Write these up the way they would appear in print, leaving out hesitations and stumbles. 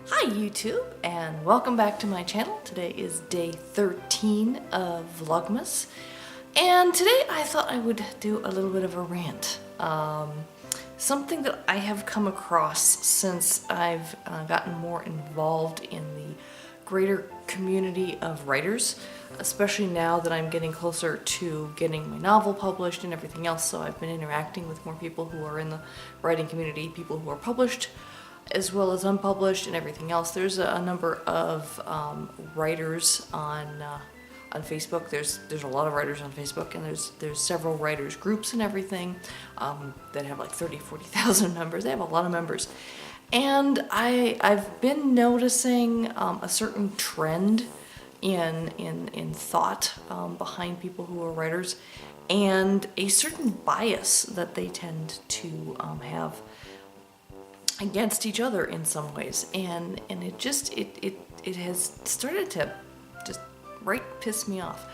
Hi YouTube, and welcome back to my channel. Today is day 13 of Vlogmas, and today I thought I would do a little bit of a rant. Something that I have come across since I've gotten more involved in the greater community of writers, especially now that I'm getting closer to getting my novel published and everything else. So I've been interacting with more people who are in the writing community, people who are published, as well as unpublished and everything else. There's a number of writers on Facebook. There's a lot of writers on Facebook, and there's several writers groups and everything that have like 40,000 members. They have a lot of members, and I've been noticing a certain trend in thought behind people who are writers, and a certain bias that they tend to have against each other in some ways, and it has started to just piss me off.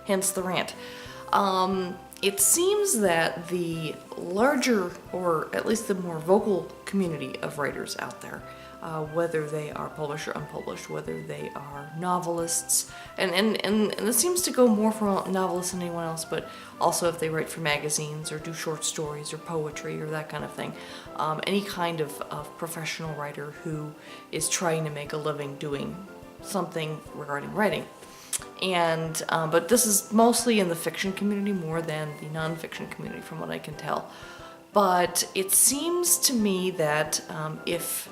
Hence the rant. It seems that the larger, or at least the more vocal community of writers out there, whether they are published or unpublished, whether they are novelists, and this seems to go more for novelists than anyone else, but also if they write for magazines or do short stories or poetry or that kind of thing. Any kind of professional writer who is trying to make a living doing something regarding writing. And but this is mostly in the fiction community more than the non-fiction community, from what I can tell. But it seems to me that if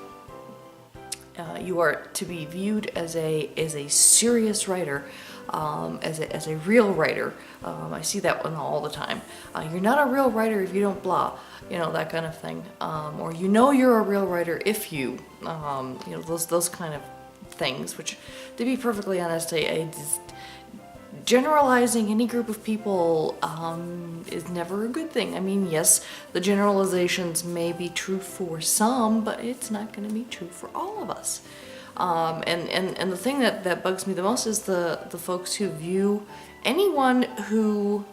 you are to be viewed as a serious writer, as a real writer, I see that one all the time. You're not a real writer if you don't blah, that kind of thing. Or you're a real writer if you, those kind of things. Which, to be perfectly honest, generalizing any group of people is never a good thing. I mean, yes, the generalizations may be true for some, but it's not going to be true for all of us. And the thing that bugs me the most is the folks who view anyone who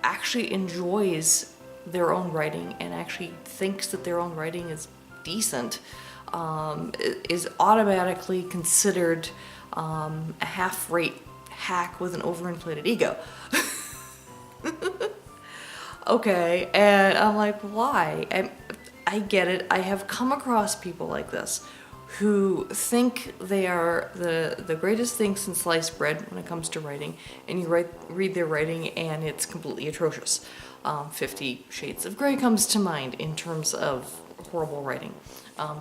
actually enjoys their own writing and actually thinks that their own writing is decent, is automatically considered a half-rate hack with an overinflated ego. Okay, and I'm like, why? I get it. I have come across people like this who think they are the greatest thing since sliced bread when it comes to writing, and you read their writing and it's completely atrocious. 50 Shades of Grey comes to mind in terms of horrible writing.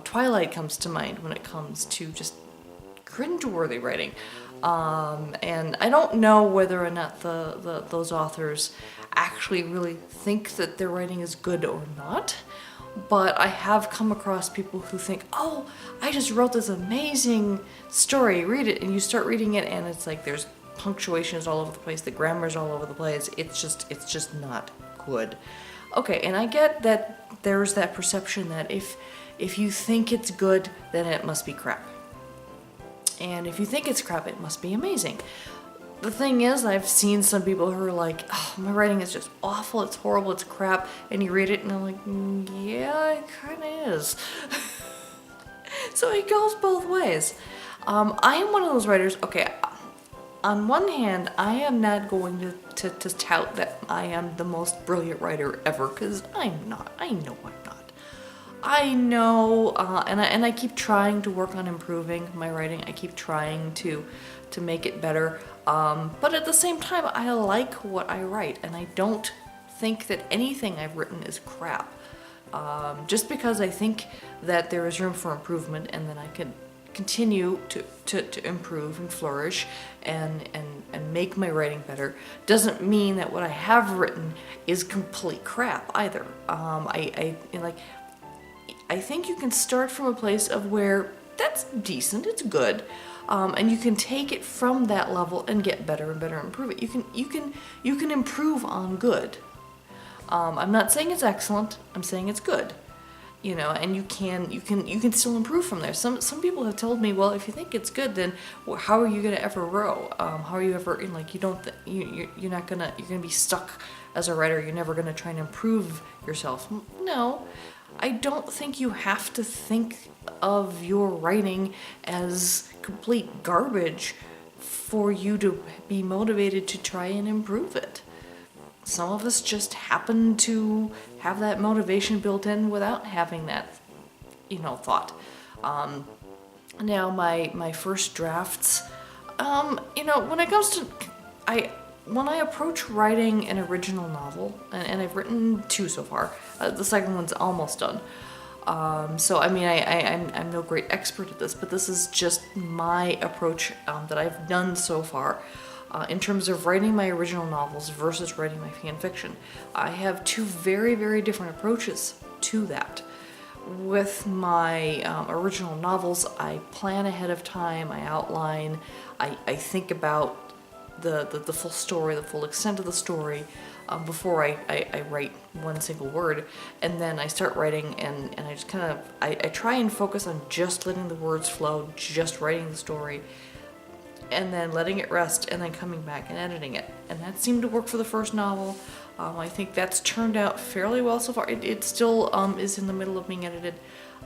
Twilight comes to mind when it comes to just cringeworthy writing. And I don't know whether or not those authors actually really think that their writing is good or not, but I have come across people who think, oh, I just wrote this amazing story, read it, and you start reading it and it's like there's punctuations all over the place, the grammar's all over the place, it's just not good. Okay, and I get that there's that perception that if you think it's good, then it must be crap. And if you think it's crap, it must be amazing. The thing is, I've seen some people who are like, oh, my writing is just awful, it's horrible, it's crap, and you read it and I'm like, yeah, it kind of is. So it goes both ways. I am one of those writers, okay, on one hand, I am not going to tout that I am the most brilliant writer ever, because I'm not. I know I'm not. I know, and I keep trying to work on improving my writing. I keep trying to make it better. But at the same time, I like what I write, and I don't think that anything I've written is crap. Just because I think that there is room for improvement, and then I can continue to improve and flourish and make my writing better, doesn't mean that what I have written is complete crap either. I think you can start from a place of where that's decent, it's good, and you can take it from that level and get better and better and improve it. You can improve on good. I'm not saying it's excellent. I'm saying it's good. And you can still improve from there. Some people have told me, well, if you think it's good, then how are you gonna ever grow? How are you ever you're gonna be stuck as a writer. You're never gonna try and improve yourself. No. I don't think you have to think of your writing as complete garbage for you to be motivated to try and improve it. Some of us just happen to have that motivation built in without having that, thought. Now my first drafts, when it comes to, when I approach writing an original novel, and I've written 2 so far, the second one's almost done. So I mean, I'm no great expert at this, but this is just my approach that I've done so far. In terms of writing my original novels versus writing my fan fiction. I have 2 very, very different approaches to that. With my original novels, I plan ahead of time, I outline, I think about the full story, the full extent of the story, before I write one single word, and then I start writing, and I just I try and focus on just letting the words flow, just writing the story, and then letting it rest, and then coming back and editing it. And that seemed to work for the first novel. I think that's turned out fairly well so far. It still is in the middle of being edited,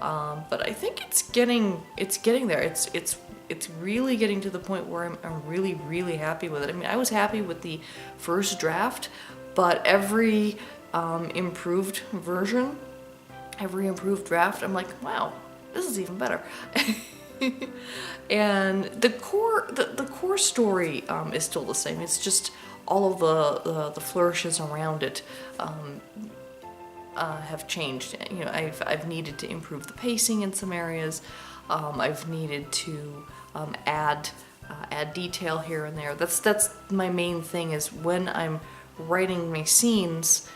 but I think it's getting there. It's really getting to the point where I'm really, really happy with it. I mean, I was happy with the first draft, but every improved version, every improved draft, I'm like, wow, this is even better. And the core story is still the same. It's just all of the flourishes around it have changed. I've needed to improve the pacing in some areas. I've needed to add detail here and there. That's my main thing, is when I'm writing my scenes,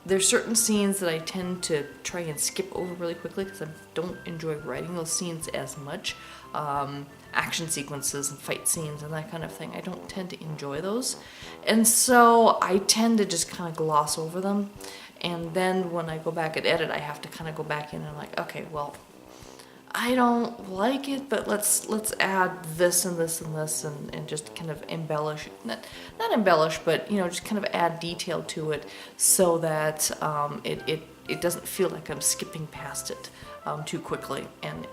there's certain scenes that I tend to try and skip over really quickly because I don't enjoy writing those scenes as much. Action sequences and fight scenes and that kind of thing, I don't tend to enjoy those. And so I tend to just kind of gloss over them. And then when I go back and edit, I have to kind of go back in and I'm like, okay, well, I don't like it, but let's add this and this and this and just kind of embellish, not embellish, but just kind of add detail to it so that it doesn't feel like I'm skipping past it too quickly, and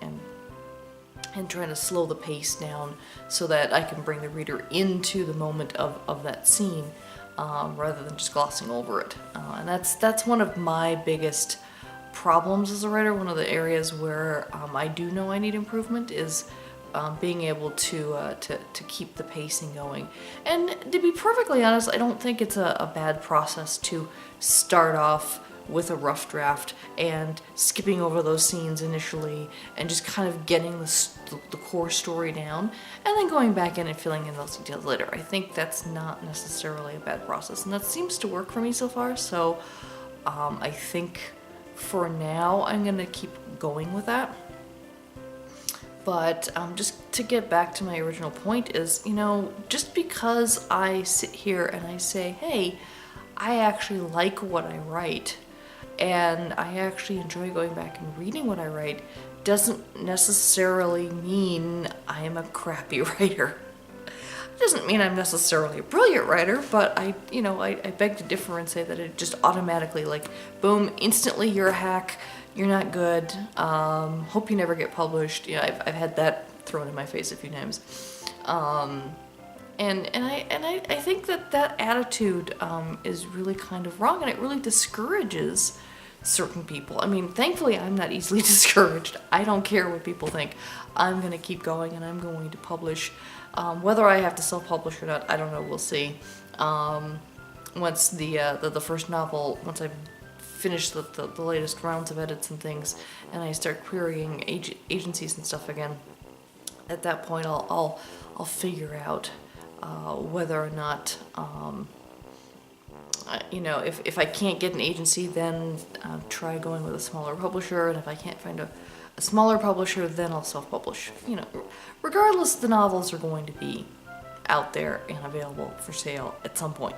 trying to slow the pace down so that I can bring the reader into the moment of that scene, rather than just glossing over it. And that's one of my biggest problems as a writer. One of the areas where I do know I need improvement is being able to keep the pacing going. And to be perfectly honest, I don't think it's a bad process to start off with a rough draft and skipping over those scenes initially and just kind of getting the core story down and then going back in and filling in those details later. I think that's not necessarily a bad process, and that seems to work for me so far. So I think for now I'm gonna keep going with that. But just to get back to my original point is, just because I sit here and I say, hey, I actually like what I write, and I actually enjoy going back and reading what I write, doesn't necessarily mean I am a crappy writer. It doesn't mean I'm necessarily a brilliant writer, but I beg to differ and say that it just automatically, like, boom, instantly you're a hack, you're not good, hope you never get published. I've had that thrown in my face a few times. And I think that attitude is really kind of wrong, and it really discourages certain people. I mean, thankfully I'm not easily discouraged. I don't care what people think. I'm going to keep going and I'm going to publish. Whether I have to self-publish or not, I don't know, we'll see. Once the first novel, once I've finished the latest rounds of edits and things, and I start querying agencies and stuff again, at that point I'll figure out whether or not, if I can't get an agency, then try going with a smaller publisher, and if I can't find a smaller publisher, then I'll self-publish. Regardless, the novels are going to be out there and available for sale at some point.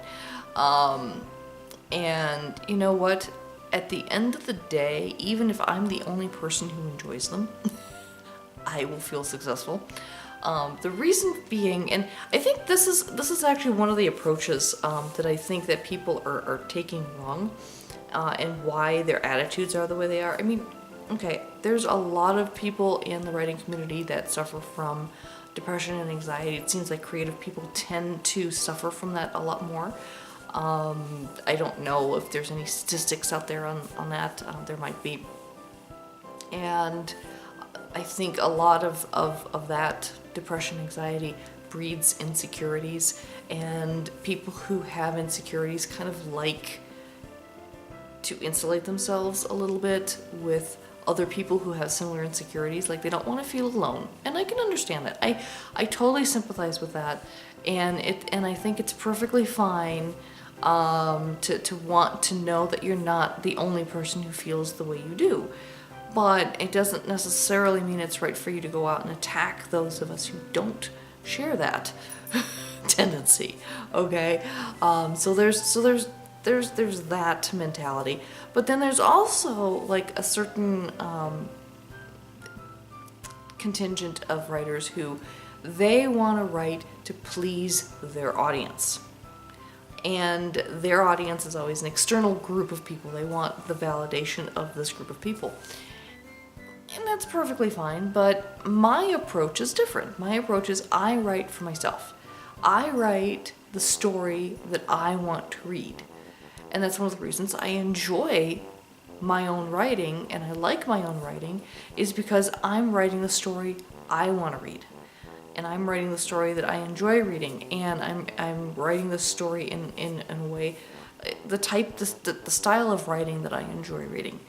And you know what? At the end of the day, even if I'm the only person who enjoys them, I will feel successful. The reason being, and I think this is actually one of the approaches that I think that people are taking wrong, and why their attitudes are the way they are. I mean, okay, there's a lot of people in the writing community that suffer from depression and anxiety. It seems like creative people tend to suffer from that a lot more. I don't know if there's any statistics out there on that. There might be. And I think a lot of that depression, anxiety breeds insecurities, and people who have insecurities kind of like to insulate themselves a little bit with other people who have similar insecurities. Like, they don't want to feel alone, and I can understand that. I totally sympathize with that, and I think it's perfectly fine to want to know that you're not the only person who feels the way you do. But it doesn't necessarily mean it's right for you to go out and attack those of us who don't share that tendency. Okay, so there's that mentality, but then there's also like a certain contingent of writers who they want to write to please their audience. And their audience is always an external group of people. They want the validation of this group of people. And that's perfectly fine, but my approach is different. My approach is I write for myself. I write the story that I want to read. And that's one of the reasons I enjoy my own writing, and I like my own writing, is because I'm writing the story I want to read. And I'm writing the story that I enjoy reading, and I'm writing the story in a way, the style of writing that I enjoy reading.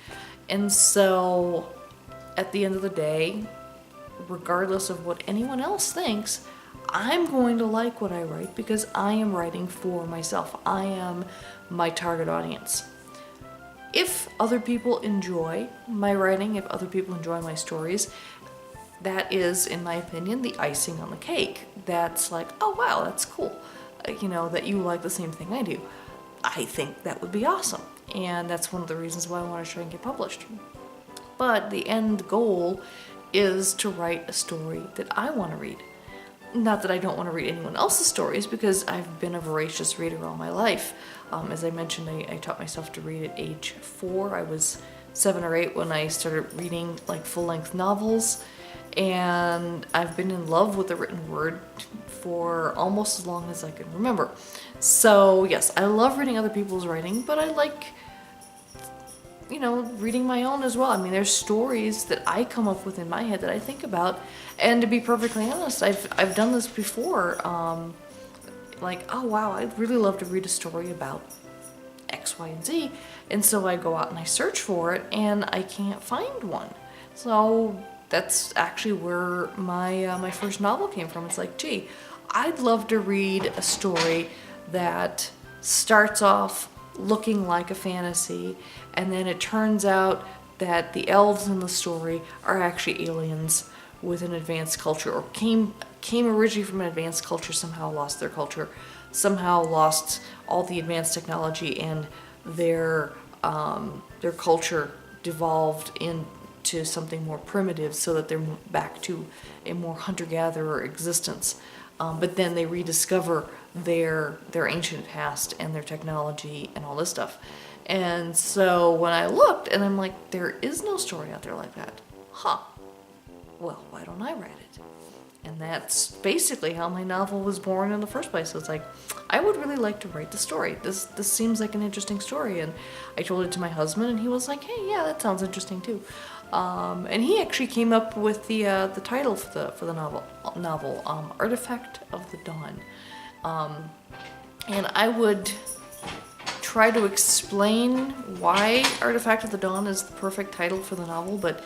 And so at the end of the day, regardless of what anyone else thinks, I'm going to like what I write because I am writing for myself. I am my target audience. If other people enjoy my writing, if other people enjoy my stories, that is, in my opinion, the icing on the cake. That's like, oh wow, that's cool. You know, that you like the same thing I do. I think that would be awesome. And that's one of the reasons why I want to try and get published. But the end goal is to write a story that I want to read. Not that I don't want to read anyone else's stories, because I've been a voracious reader all my life. As I mentioned, I taught myself to read at age 4. I was 7 or 8 when I started reading like full-length novels, and I've been in love with the written word for almost as long as I can remember. So yes, I love reading other people's writing, but I like, you know, reading my own as well. I mean, there's stories that I come up with in my head that I think about, and to be perfectly honest, I've done this before. Like, oh wow, I'd really love to read a story about X, Y, and Z, and so I go out and I search for it, and I can't find one. So that's actually where my first novel came from. It's like, gee, I'd love to read a story that starts off looking like a fantasy, and then it turns out that the elves in the story are actually aliens with an advanced culture, or came originally from an advanced culture, somehow lost their culture, somehow lost all the advanced technology, and their culture devolved into something more primitive, so that they're back to a more hunter-gatherer existence. But then they rediscover their ancient past and their technology and all this stuff. And so when I looked, and I'm like, there is no story out there like that. Huh. Well, why don't I write it? And that's basically how my novel was born in the first place. It's like, I would really like to write the story. This seems like an interesting story. And I told it to my husband, and he was like, hey, yeah, that sounds interesting too. And he actually came up with the title for the novel, Artifact of the Dawn. And I would try to explain why Artifact of the Dawn is the perfect title for the novel, but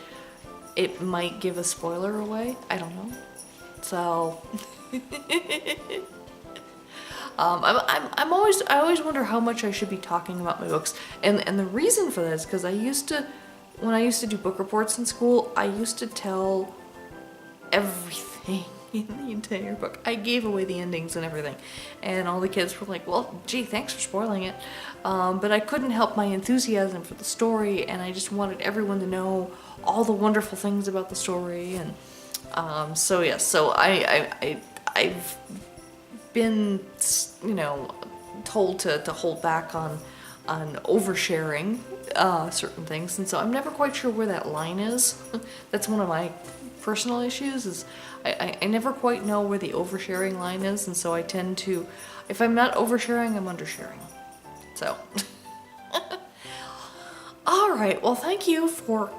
it might give a spoiler away. I don't know. So I always wonder how much I should be talking about my books, and the reason for that is because when I used to do book reports in school, I used to tell everything in the entire book. I gave away the endings and everything, and all the kids were like, well, gee, thanks for spoiling it. But I couldn't help my enthusiasm for the story, and I just wanted everyone to know all the wonderful things about the story. And so yeah, so I've been, you know, told to hold back on oversharing certain things, and so I'm never quite sure where that line is. That's one of my personal issues, is I never quite know where the oversharing line is, and so I tend to, if I'm not oversharing, I'm undersharing. So, alright, well thank you for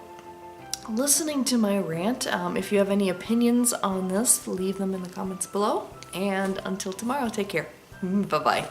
listening to my rant. If you have any opinions on this, leave them in the comments below, and until tomorrow, take care. Bye-bye.